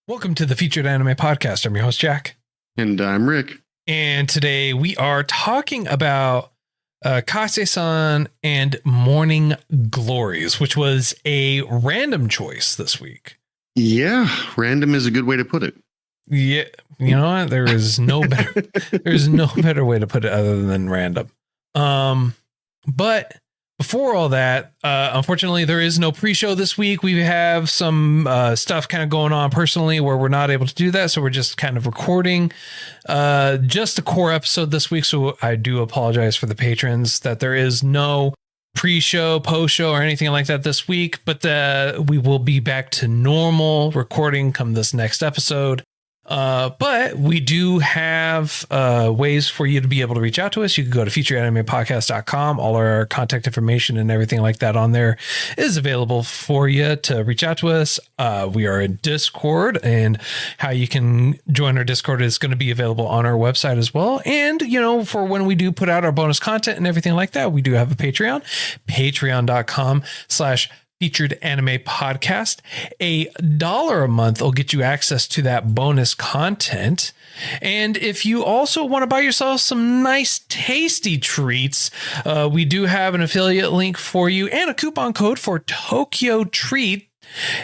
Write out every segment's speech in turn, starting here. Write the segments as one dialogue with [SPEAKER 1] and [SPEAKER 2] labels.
[SPEAKER 1] Welcome to the Featured Anime Podcast. I'm your host, Jack.
[SPEAKER 2] And I'm Rick.
[SPEAKER 1] And today we are talking about Kase-san and Morning Glories, which was a random choice this week.
[SPEAKER 2] Yeah, random is a good way to put it.
[SPEAKER 1] Yeah, you know what? There is no better way to put it other than random. But before all that, unfortunately, there is no pre-show this week. We have some stuff kind of going on personally where we're not able to do that. So we're just kind of recording just the core episode this week. So I do apologize for the patrons that there is no pre-show, post-show, or anything like that this week. But we will be back to normal recording come this next episode. But we do have ways for you to be able to reach out to us. You can go to featureanimepodcast.com. All our contact information and everything like that on there is available for you to reach out to us. We are in Discord, and how you can join our Discord is going to be available on our website as well. And, you know, for when we do put out our bonus content and everything like that, we do have a Patreon, patreon.com/Featured Anime Podcast. $1 a month will get you access to that bonus content. And if you also want to buy yourself some nice tasty treats, we do have an affiliate link for you and a coupon code for Tokyo Treat.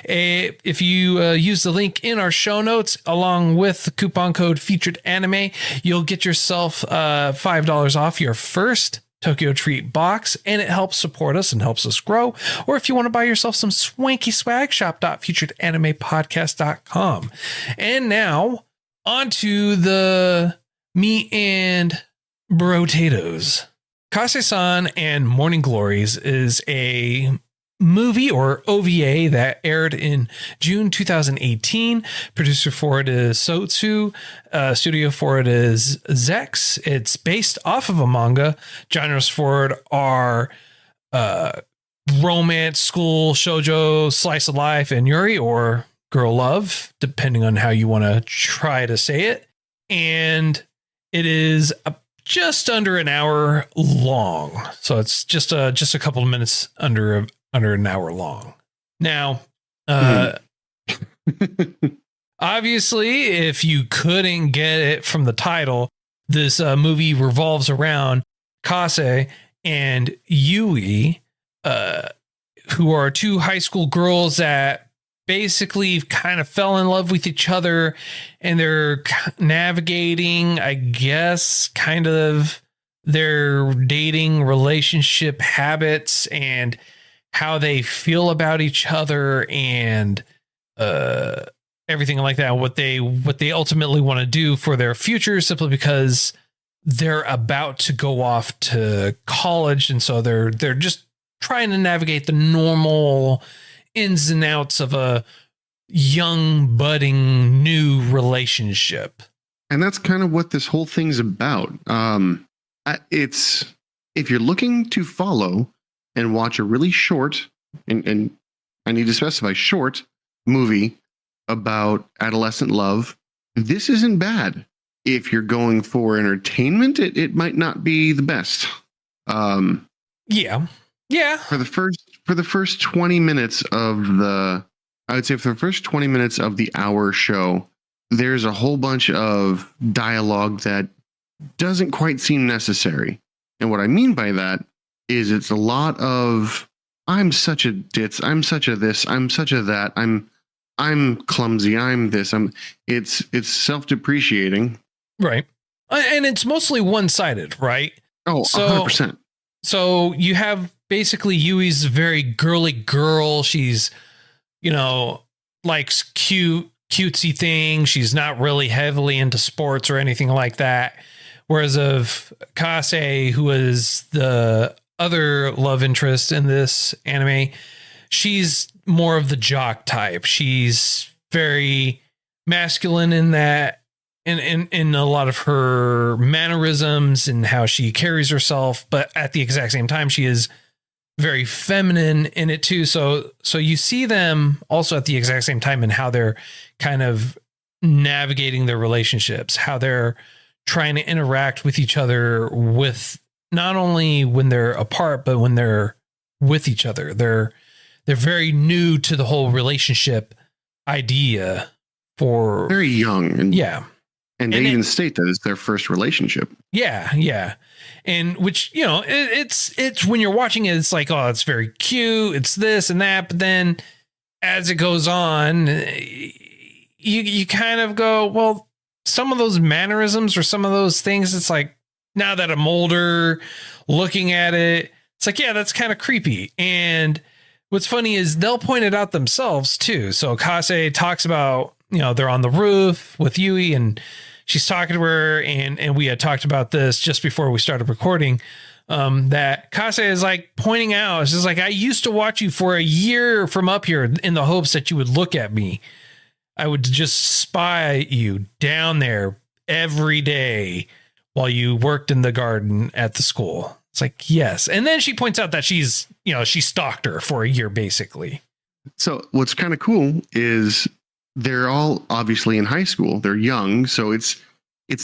[SPEAKER 1] If you use the link in our show notes along with the coupon code Featured Anime, you'll get yourself $5 off your first Tokyo Treat box, and it helps support us and helps us grow. Or if you want to buy yourself some swanky swag, shop.featuredanimepodcast.com. And now on to the meat and potatoes. Kase-san and Morning Glories is a movie or OVA that aired in June 2018. Producer for it is Sotsu. Studio for it is Zexcs. It's based off of a manga. Genres for it are romance, school, shoujo, slice of life, and Yuri, or girl love, depending on how you want to try to say it. And it is just under an hour long. So it's just a couple of minutes under an hour long. Now, obviously, if you couldn't get it from the title, this movie revolves around Kase and Yuri, who are two high school girls that basically kind of fell in love with each other, and they're navigating, I guess, kind of their dating relationship habits and how they feel about each other and everything like that. What they ultimately want to do for their future, simply because they're about to go off to college, and so they're just trying to navigate the normal ins and outs of a young, budding, new relationship.
[SPEAKER 2] And that's kind of what this whole thing's about. It's, if you're looking to follow and watch a really short, and I need to specify short, movie about adolescent love, this isn't bad. If you're going for entertainment, it might not be the best.
[SPEAKER 1] Yeah.
[SPEAKER 2] For the first 20 minutes of the hour show, there's a whole bunch of dialogue that doesn't quite seem necessary. And what I mean by that is it's a lot of, I'm such a ditz, I'm such a this, I'm such a that, I'm clumsy, I'm this, it's self-depreciating.
[SPEAKER 1] Right. And it's mostly one-sided, right?
[SPEAKER 2] Oh, 100%.
[SPEAKER 1] So you have basically Yui's very girly girl. She's, likes cutesy things. She's not really heavily into sports or anything like that. Whereas of Kase, who is the other love interest in this anime, she's more of the jock type. She's very masculine in that, in a lot of her mannerisms and how she carries herself, but at the exact same time, she is very feminine in it too. So you see them also at the exact same time in how they're kind of navigating their relationships, how they're trying to interact with each other, with not only when they're apart, but when they're with each other. They're very new to the whole relationship idea for
[SPEAKER 2] very young. And
[SPEAKER 1] yeah.
[SPEAKER 2] And they even state that it's their first relationship.
[SPEAKER 1] Yeah. And which, it's when you're watching it, it's like, oh, it's very cute. It's this and that. But then as it goes on, you kind of go, well, some of those mannerisms or some of those things, it's like, now that I'm older looking at it, it's like, yeah, that's kind of creepy. And what's funny is they'll point it out themselves too. So Kase talks about, they're on the roof with Yui and she's talking to her, and we had talked about this just before we started recording, that Kase is like pointing out, it's just like, I used to watch you for a year from up here in the hopes that you would look at me. I would just spy you down there every day while you worked in the garden at the school. It's like, yes. And then she points out that she stalked her for a year, basically.
[SPEAKER 2] So what's kind of cool is they're all obviously in high school. They're young, so it's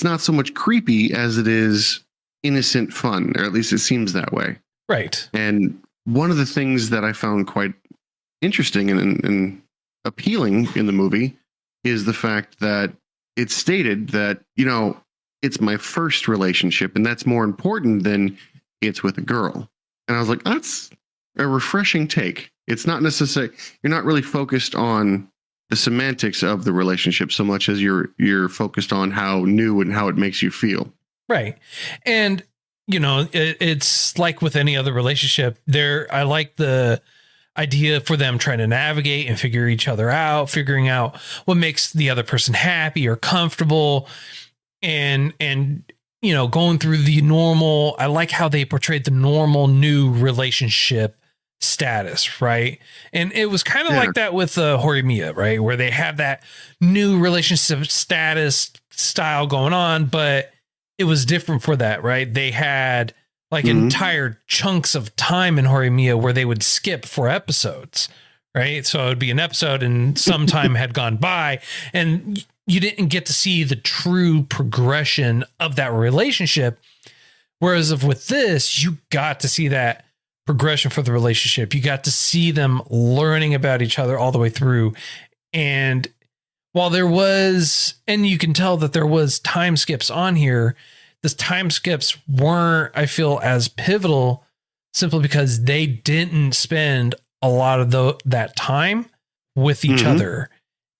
[SPEAKER 2] not so much creepy as it is innocent fun, or at least it seems that way.
[SPEAKER 1] Right.
[SPEAKER 2] And one of the things that I found quite interesting and appealing in the movie is the fact that it's stated that, it's my first relationship, and that's more important than it's with a girl. And I was like, that's a refreshing take. It's not necessarily, you're not really focused on the semantics of the relationship so much as you're focused on how new and how it makes you feel.
[SPEAKER 1] Right. And, it's like with any other relationship I like the idea for them trying to navigate and figure each other out, figuring out what makes the other person happy or comfortable and, going through the normal. I like how they portrayed the normal new relationship status, right? And it was kind of like that with Horimiya, right? Where they have that new relationship status style going on, but it was different for that, right? They had like entire chunks of time in Horimiya where they would skip 4 episodes, right? So it would be an episode and some time had gone by and you didn't get to see the true progression of that relationship. Whereas with this, you got to see that progression for the relationship. You got to see them learning about each other all the way through. And while there was, and you can tell that there was time skips on here, the time skips weren't, I feel, as pivotal simply because they didn't spend a lot of that time with each other.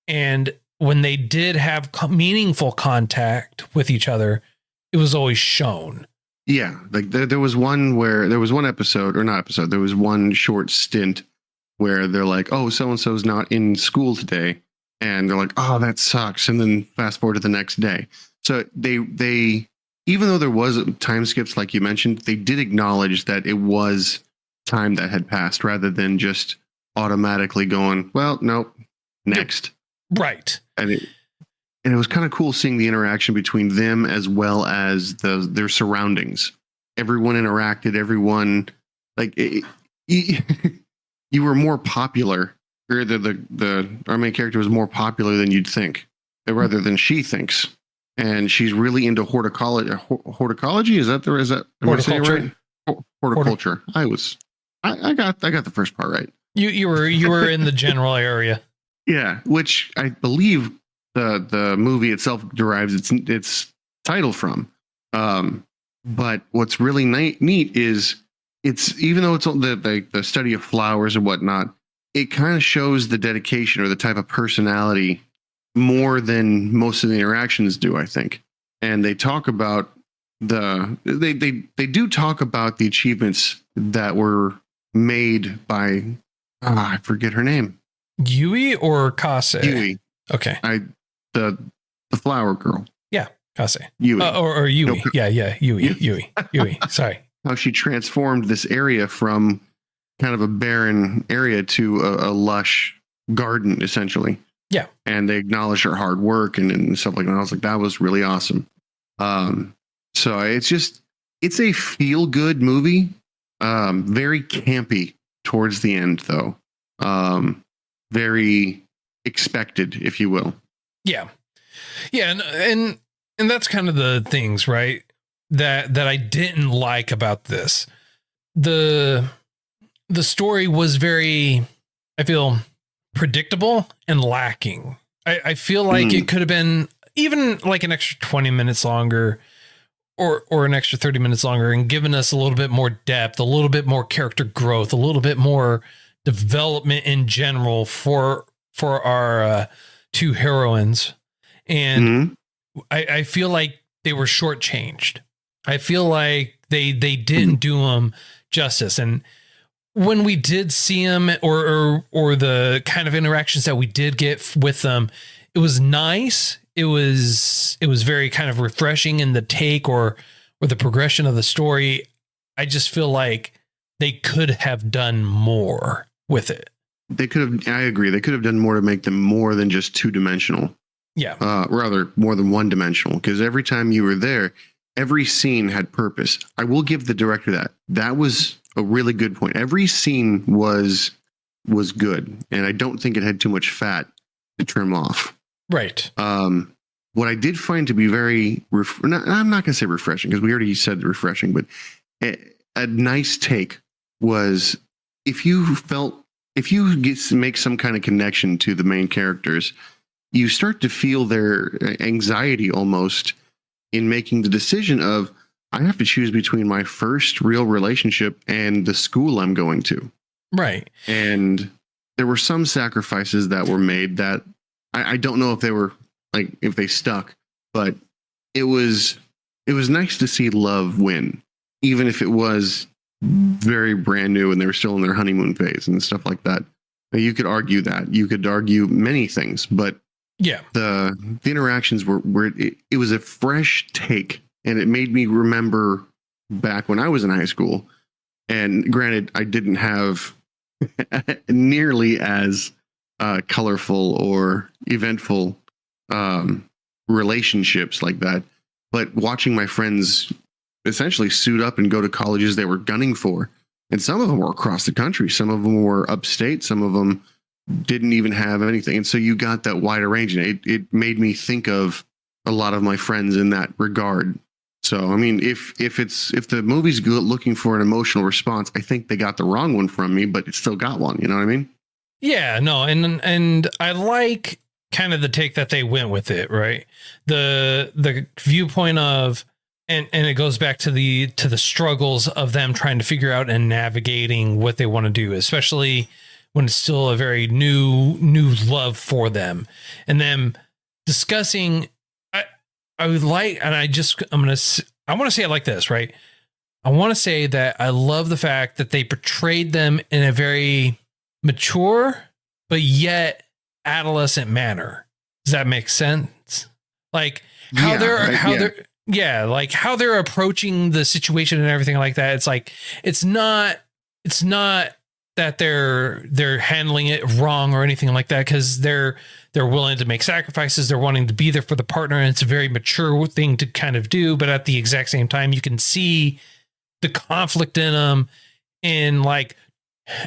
[SPEAKER 1] And when they did have meaningful contact with each other, it was always shown.
[SPEAKER 2] Yeah, like there was one episode, or not episode, there was one short stint where they're like, oh, so-and-so's not in school today. And they're like, oh, that sucks. And then fast forward to the next day. So they even though there was time skips, like you mentioned, they did acknowledge that it was time that had passed rather than just automatically going, well, nope, next.
[SPEAKER 1] Right.
[SPEAKER 2] And it was kind of cool seeing the interaction between them as well as their surroundings. Everyone interacted. Everyone, like, you were more popular. Or our main character was more popular than you'd think, rather than she thinks. And she's really into horticulture. Horticulture, is that am I saying it right? Horticulture. I got the first part right.
[SPEAKER 1] You were in the general area.
[SPEAKER 2] Yeah, which I believe the movie itself derives its title from. But what's really neat is it's, even though it's the study of flowers and whatnot, it kind of shows the dedication or the type of personality more than most of the interactions do, I think. And they talk about they do talk about the achievements that were made by I forget her name.
[SPEAKER 1] Yui or Kase?
[SPEAKER 2] Yui.
[SPEAKER 1] Okay.
[SPEAKER 2] The flower girl.
[SPEAKER 1] Yeah, Kase.
[SPEAKER 2] Yui.
[SPEAKER 1] Or Yui.
[SPEAKER 2] No,
[SPEAKER 1] yeah. Yui. Sorry.
[SPEAKER 2] How she transformed this area from kind of a barren area to a lush garden, essentially.
[SPEAKER 1] Yeah.
[SPEAKER 2] And they acknowledge her hard work and stuff like that. I was like, that was really awesome. So it's a feel good movie. Very campy towards the end, though. Very expected, if you will.
[SPEAKER 1] Yeah. And that's kind of the things, right? That I didn't like about this. The story was very, I feel, predictable and lacking. I feel like it could have been even like an extra 20 minutes longer or an extra 30 minutes longer and given us a little bit more depth, a little bit more character growth, a little bit more development in general for our two heroines. And I feel like they were shortchanged. I feel like they didn't do them justice. And when we did see them or the kind of interactions that we did get with them, it was nice. It was very kind of refreshing in the take or the progression of the story. I just feel like they could have done more with it.
[SPEAKER 2] They could have, I agree. They could have done more to make them more than just 2-dimensional.
[SPEAKER 1] Yeah.
[SPEAKER 2] Rather more than 1-dimensional, because every time you were there, every scene had purpose. I will give the director that. That was a really good point. Every scene was good, and I don't think it had too much fat to trim off.
[SPEAKER 1] Right.
[SPEAKER 2] What I did find to be very, I'm not going to say refreshing because we already said refreshing, but a nice take was if you make some kind of connection to the main characters, you start to feel their anxiety almost in making the decision of, I have to choose between my first real relationship and the school I'm going to. Right. And there were some sacrifices that were made that I don't know if they were like, if they stuck, but it was nice to see love win, even if it was very brand new and they were still in their honeymoon phase and stuff like that. You could argue that. You could argue many things, but yeah, the interactions were it was a fresh take, and it made me remember back when I was in high school. And granted, I didn't have nearly as colorful or eventful relationships like that, but watching my friends essentially suit up and go to colleges they were gunning for, and some of them were across the country, some of them were upstate, some of them didn't even have anything, and so you got that wider range, and it made me think of a lot of my friends in that regard. So I mean, if the movie's looking for an emotional response, I think they got the wrong one from me, but it still got one. You know what I mean? Yeah, no, and I like kind of the take that they went with it, right? The viewpoint of, and it goes back to the struggles of them trying to figure out and navigating what they want to do, especially when it's still a very new love for them, and them discussing. I would like, and I want to say it like this, right? I want to say that I love the fact that they portrayed them in a very mature, but yet adolescent manner. Does that make sense? Like how like how they're approaching the situation and everything like that. It's like, it's not that they're handling it wrong or anything like that, because they're willing to make sacrifices. They're wanting to be there for the partner, and it's a very mature thing to kind of do. But at the exact same time, you can see the conflict in them, in like,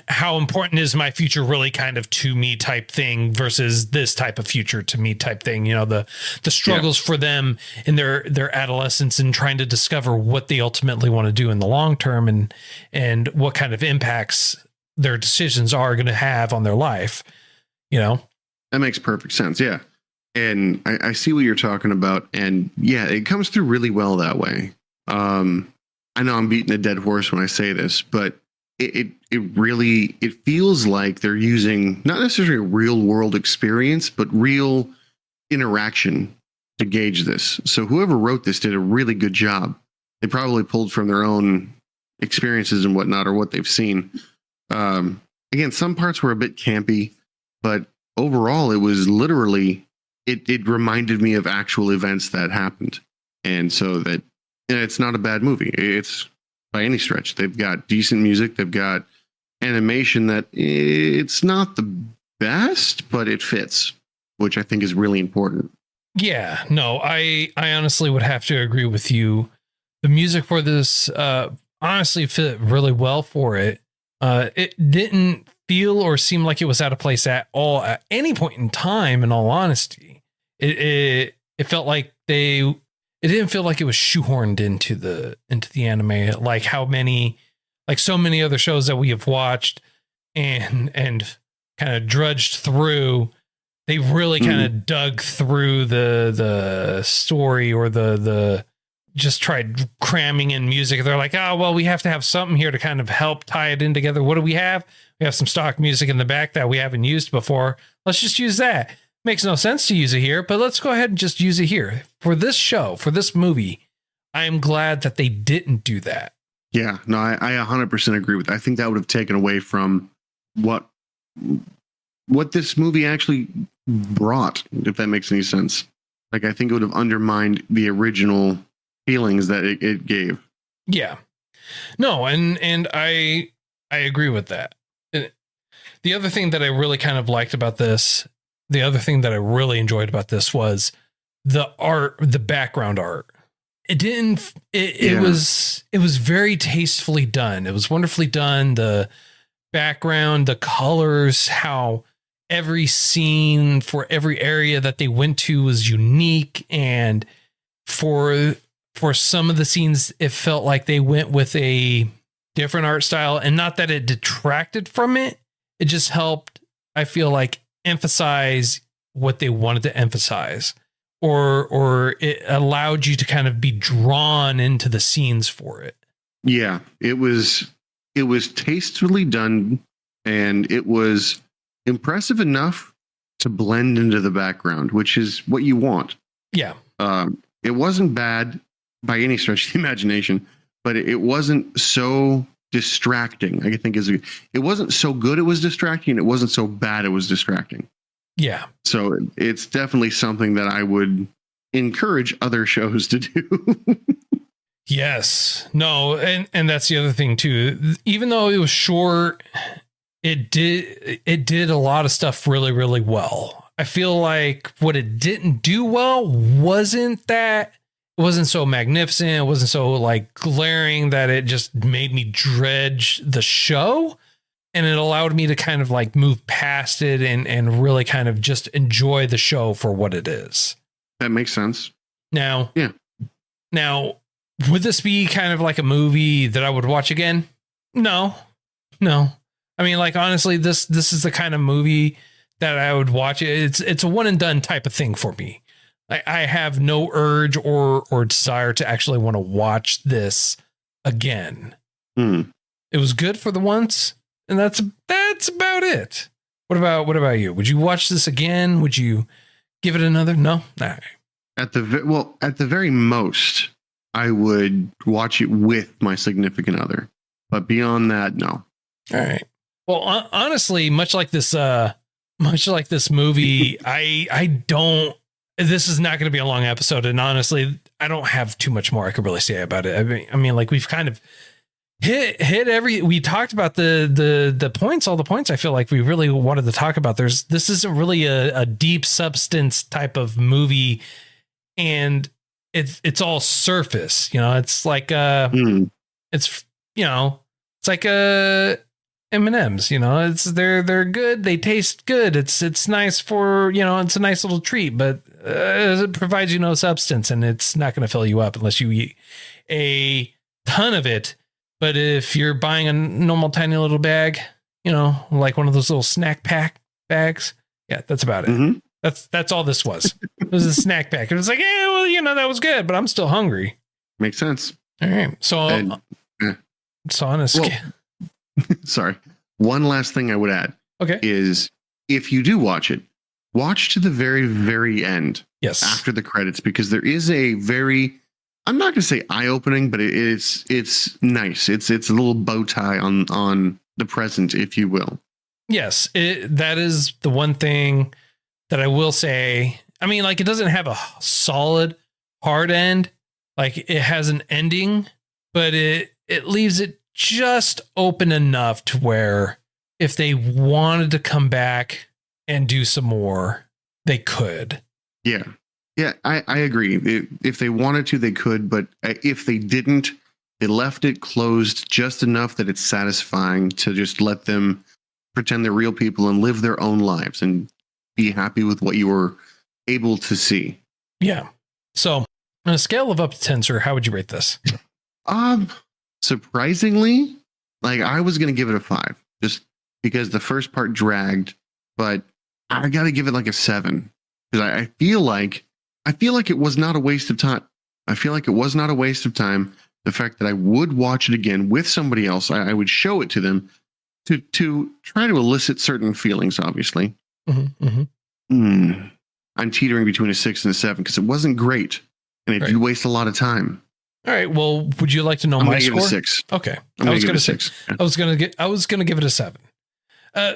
[SPEAKER 2] how important is my future really kind of to me type thing versus this type of future to me type thing. You know, the struggles for them in their adolescence and trying to discover what they ultimately want to do in the long term, and what kind of impacts their decisions are going to have on their life. You know, that makes perfect sense. Yeah. And I see what you're talking about. And yeah, it comes through really well that way. I know I'm beating a dead horse when I say this, but it really feels like they're using not necessarily a real world experience, but real interaction to gauge this. So whoever wrote this did a really good job. They probably pulled from their own experiences and whatnot, or what they've seen. Again, some parts were a bit campy, but overall it was literally, it reminded me of actual events that happened. And so that, it's not a bad movie. It's by any stretch. They've got decent music. They've got animation that it's not the best, but it fits, which I think is really important. Yeah, no, I honestly would have to agree with you. The music for this honestly fit really well for it. It didn't feel or seem like it was out of place at all at any point in time. In all honesty, it felt like it didn't feel like it was shoehorned into the anime, like so many other shows that we have watched and kind of drudged through.
[SPEAKER 1] they really kind of dug through the story, or the just tried cramming in music. They're like, oh, well, we have to have something here to kind of help tie it in together. What do we have? We have some stock music in the back that we haven't used before. Let's just use that. Makes no sense to use it here, but let's go ahead and just use it here. For this show, for this movie, I am glad that they didn't do that.
[SPEAKER 2] Yeah, no, I 100% agree with that. I think that would have taken away from what this movie actually brought, if that makes any sense. Like, I think it would have undermined the original feelings that it gave.
[SPEAKER 1] Yeah. No, and I agree with that. The other thing that I really kind of liked about this, the other thing that I really enjoyed about this was the art, the background art. It was very tastefully done. It was wonderfully done. The background, the colors, how every scene for every area that they went to was unique. And for some of the scenes, it felt like they went with a different art style, and not that it detracted from it. It just helped, I feel like, emphasize what they wanted to emphasize, or it allowed you to kind of be drawn into the scenes for it.
[SPEAKER 2] Yeah, it was tastefully done, and it was impressive enough to blend into the background, which is what you want.
[SPEAKER 1] Yeah.
[SPEAKER 2] It wasn't bad by any stretch of the imagination, but it wasn't so distracting. I think it wasn't so good it was distracting. It wasn't so bad it was distracting.
[SPEAKER 1] Yeah.
[SPEAKER 2] So it's definitely something that I would encourage other shows to do.
[SPEAKER 1] Yes. No, and that's the other thing too. Even though it was short, it did a lot of stuff really, really well. I feel like what it didn't do well wasn't so magnificent. It wasn't so like glaring that it just made me dredge the show. And it allowed me to kind of like move past it and really kind of just enjoy the show for what it is.
[SPEAKER 2] That makes sense.
[SPEAKER 1] Now, would this be kind of like a movie that I would watch again? No. I mean, like, honestly, this is the kind of movie that I would watch. It's a one and done type of thing for me. I have no urge or desire to actually want to watch this again. It was good for the once, and that's about it. What about you? Would you watch this again? Would you give it another? No. All right.
[SPEAKER 2] At the very most, I would watch it with my significant other, but beyond that, no.
[SPEAKER 1] All right. Well, honestly, much like this movie, I don't. This is not going to be a long episode, and honestly, I don't have too much more I could really say about it. I mean, like, we've kind of hit every. We talked about the points, all the points. I feel like we really wanted to talk about. This isn't really a deep substance type of movie, and it's all surface. You know, it's like it's like M&Ms, they're good. They taste good. It's nice for, it's a nice little treat, but it provides you no substance, and it's not going to fill you up unless you eat a ton of it. But if you're buying a normal tiny little bag, like one of those little snack pack bags, yeah, that's about it. Mm-hmm. That's all this was. It was a snack pack. It was like, yeah, well, that was good, but I'm still hungry.
[SPEAKER 2] Makes sense.
[SPEAKER 1] All right. So on a scale.
[SPEAKER 2] Sorry. One last thing I would add.
[SPEAKER 1] Okay.
[SPEAKER 2] Is if you do watch it, watch to the very, very end.
[SPEAKER 1] Yes.
[SPEAKER 2] After the credits, because there is a very, I'm not going to say eye-opening, but it's nice. It's a little bow tie on the present, if you will.
[SPEAKER 1] Yes. That is the one thing that I will say. I mean, like, it doesn't have a solid hard end. Like, it has an ending, but it leaves it just open enough to where if they wanted to come back and do some more, they could.
[SPEAKER 2] Yeah. Yeah, I agree. If they wanted to, they could. But if they didn't, they left it closed just enough that it's satisfying to just let them pretend they're real people and live their own lives and be happy with what you were able to see.
[SPEAKER 1] Yeah. So on a scale of up to 10, sir, how would you rate this?
[SPEAKER 2] Surprisingly, like, I was going to give it a 5 just because the first part dragged, but I got to give it like a 7 because I feel like it was not a waste of time. I feel like it was not a waste of time. The fact that I would watch it again with somebody else, I would show it to them to try to elicit certain feelings. Obviously, I'm teetering between a 6 and a 7 because it wasn't great and it did waste a lot of time.
[SPEAKER 1] All right. Well, would you like to know my score?
[SPEAKER 2] Give it a 6.
[SPEAKER 1] Okay.
[SPEAKER 2] I was going to 6.
[SPEAKER 1] I was going to give it a 7.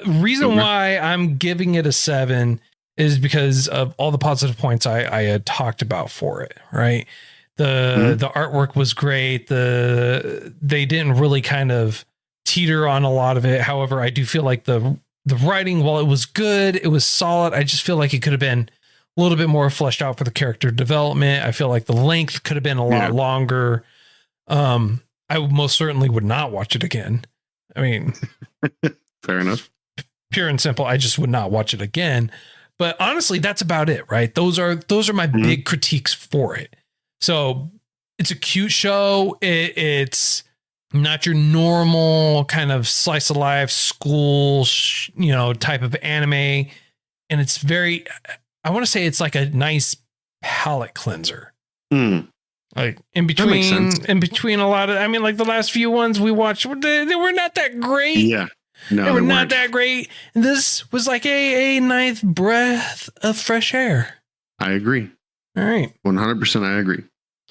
[SPEAKER 1] Reason why I'm giving it a 7 is because of all the positive points I had talked about for it. Right. The artwork was great. They didn't really kind of teeter on a lot of it. However, I do feel like the writing, while it was good, it was solid. I just feel like it could have been a little bit more fleshed out for the character development. I feel like the length could have been a lot longer. I most certainly would not watch it again. I mean,
[SPEAKER 2] fair enough.
[SPEAKER 1] Pure and simple. I just would not watch it again. But honestly, that's about it, right? Those are my big critiques for it. So it's a cute show. It's not your normal kind of slice of life school, type of anime. And it's very, I want to say it's like a nice palate cleanser. Like in between a lot of, I mean, like the last few ones we watched, they were not that great.
[SPEAKER 2] Yeah. No,
[SPEAKER 1] they were not that great. And this was like a nice breath of fresh air.
[SPEAKER 2] I agree.
[SPEAKER 1] All right.
[SPEAKER 2] 100% I agree.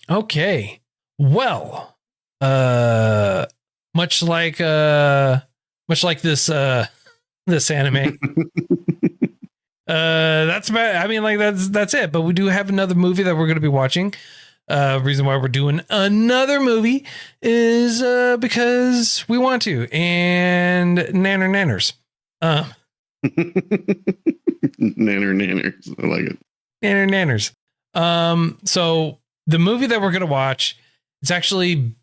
[SPEAKER 2] Okay.
[SPEAKER 1] Well, much like this anime. That's about, I mean, like that's it. But we do have another movie that we're going to be watching. Reason why we're doing another movie is because we want to, and nanners.
[SPEAKER 2] Nanners. I like it.
[SPEAKER 1] Nanners. So the movie that we're gonna watch, it's actually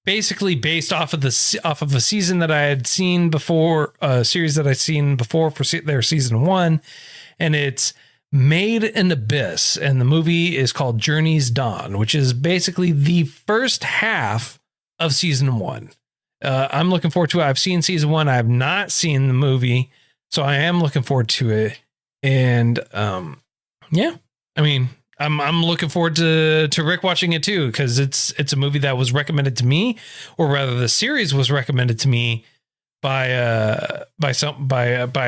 [SPEAKER 1] basically based off of a season that I had seen before, a series that I'd seen before for their season 1, and it's Made in Abyss, and the movie is called Journey's Dawn, which is basically the first half of season 1. I'm looking forward to it. I've seen season 1. I have not seen the movie, so I am looking forward to it. And yeah, I mean, I'm looking forward to Rick watching it too, because it's a movie that was recommended to me, or rather, the series was recommended to me by a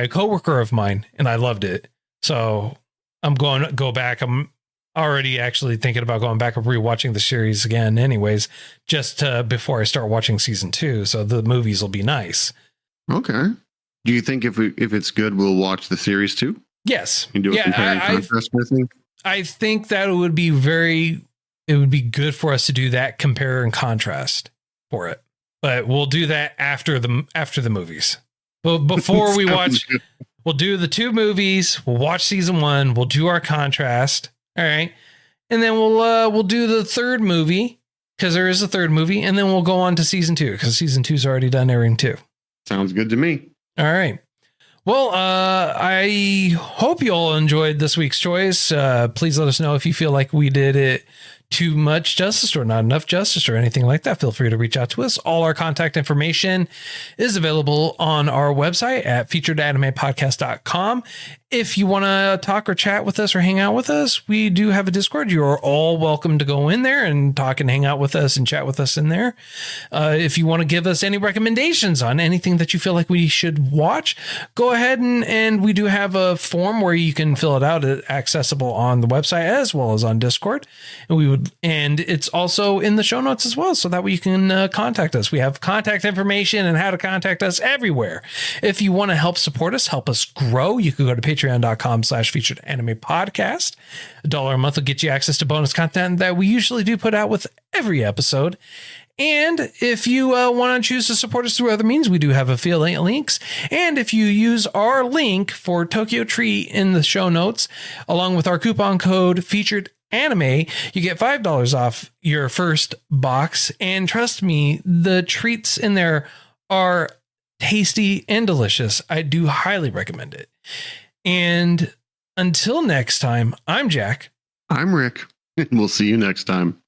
[SPEAKER 1] coworker of mine, and I loved it. So I'm going to go back. I'm already actually thinking about going back and rewatching the series again anyways, just before I start watching season 2. So the movies will be nice.
[SPEAKER 2] Okay. Do you think if it's good, we'll watch the series too?
[SPEAKER 1] Yes.
[SPEAKER 2] And do a compare and contrast kind of thing?
[SPEAKER 1] I think that it would be good for us to do that compare and contrast for it, but we'll do that after the movies. But before we watch, we'll do the 2 movies. We'll watch season 1. We'll do our contrast. All right. And then we'll do the 3rd movie, because there is a 3rd movie. And then we'll go on to season 2, because season 2 is already done airing too.
[SPEAKER 2] Sounds good to me.
[SPEAKER 1] All right. Well, I hope you all enjoyed this week's choice. Please let us know if you feel like we did it too much justice or not enough justice or anything like that. Feel free to reach out to us. All our contact information is available on our website at featuredanimepodcast.com. If you want to talk or chat with us or hang out with us, we do have a Discord. You are all welcome to go in there and talk and hang out with us and chat with us in there. If you want to give us any recommendations on anything that you feel like we should watch, go ahead and we do have a form where you can fill it out, accessible on the website as well as on Discord. And it's also in the show notes as well, so that way you can contact us. We have contact information and how to contact us everywhere. If you want to help support us, help us grow, you can go to patreon.com/featuredanimepodcast. $1 a month will get you access to bonus content that we usually do put out with every episode. And if you want to choose to support us through other means, we do have affiliate links. And if you use our link for Tokyo Treat in the show notes, along with our coupon code Featured Anime, you get $5 off your first box. And trust me, the treats in there are tasty and delicious. I do highly recommend it. And until next time, I'm Jack.
[SPEAKER 2] I'm Rick. And we'll see you next time.